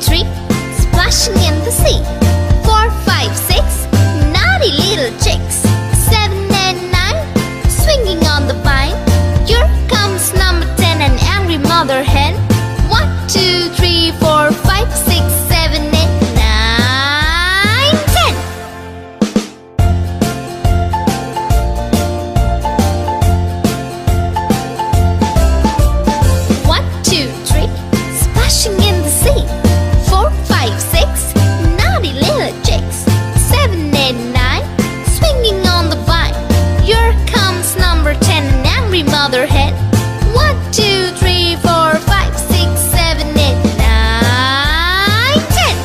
three, splashing in the sea. 4, 5, 6, naughty little chicks. 7 and 9, swinging on the vine. Here comes number 10, an angry mother hen. 1, 2, 3, 4, 5, 6, 7, 8, 9, 10. 1, 2, 3, splashing in the sea. 4, 5, 6, naughty little chicks. 7 and 9, swinging on the vine. Here comes number 10, an angry mother hen. 1, 2, 3, 4, 5, 6, 7, 8, 9, 10.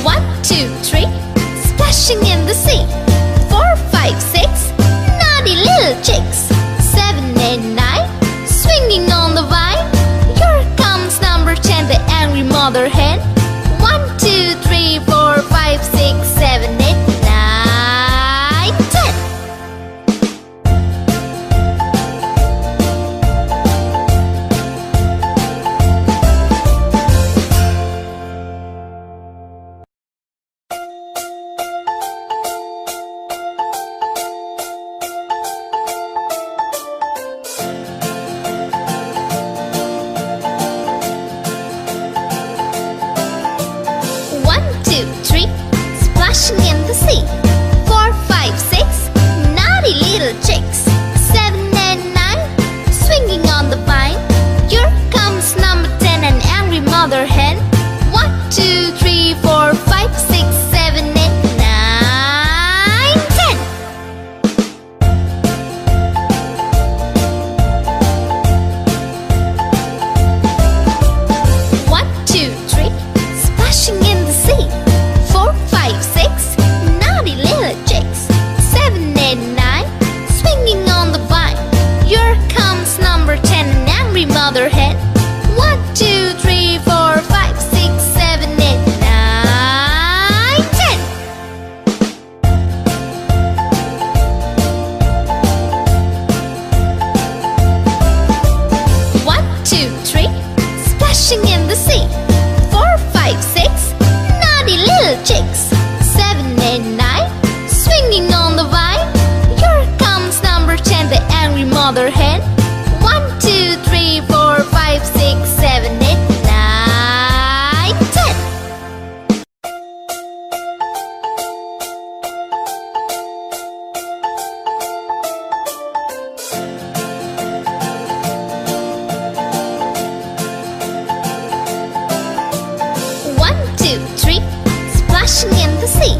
1, 2, 3, splashing in the sea. 4, 5, 6, naughty little chicks. 7 and 9, swinging on the vine. Here comes number 10, the angry mother hen. 1, 2, 3, 4, 5, 6, 7, 8, 9, 10. 1, 2, 3, splashing in the sea. 4, 5, 6, naughty little chicks. 7 and 9, swinging on the vine. Here comes number 10, an angry mother hen. 1, 2, 3, 4, 5, 6, 7, 8, 9, 10. 1, 2, 3, splashing in the sea. 4, 5, 6, naughty little chicks. 7 and 9, swinging on the vine. Here comes number 10, an angry mother hen. 1, 2, 3, 4, 5, 6, 7, 8, 9, 10. 1, 2, 3, splashing in the sea. 4, 5, 6, naughty little chicks. 7 and 9, swinging on the vine. Here comes number 10, the angry mother hen. 1, 2, 3, 4, 5, 6, 7, 8, 9, 10. 1, 2, 3, splashing in the sea.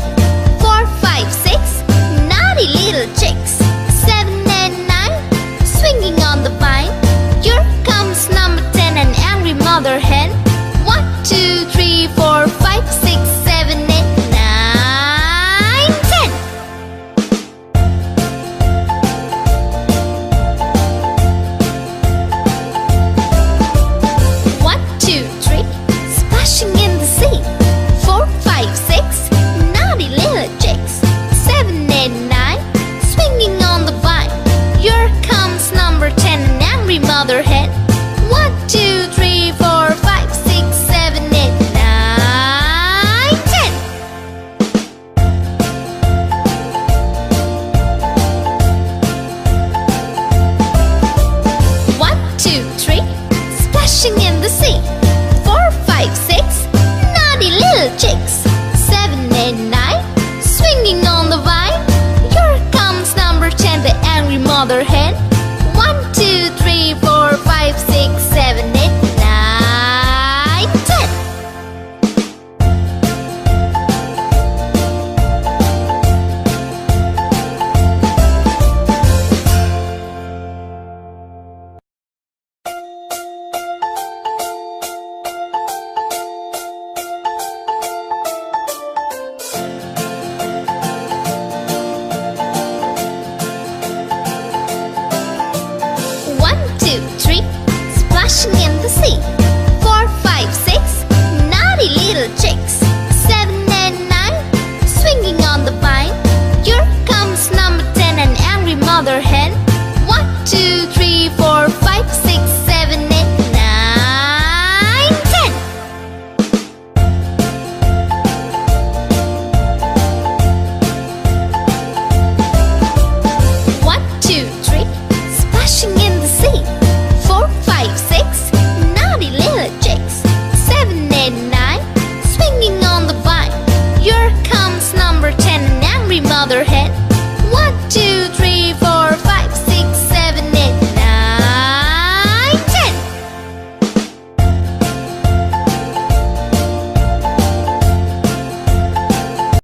4, 5, 6, naughty little chicks. 7 and 9, swinging on the vine. Here comes number 10, an angry mother hen. 1, 2, 3, 4, 5, 6, 7, 8, 9, 10. 1, 2, 3, splashing in the sea. 4, 5, 6, naughty little chicks. 7 and 9, swinging on the vine. Here comes number 10, an angry mother hen. 1, 2, 3, 4, 5, 6, 7, 8, 9, 10. 1, 2, 3, splashing in the sea. 4, 5, 6, naughty little chicks. 7 and 9, swinging on the vine. Here comes number 10, the angry mother hen. 1, 2, 3, 4, 5, 6, 7, 8, 9, 10. 1, 2, 3, splashing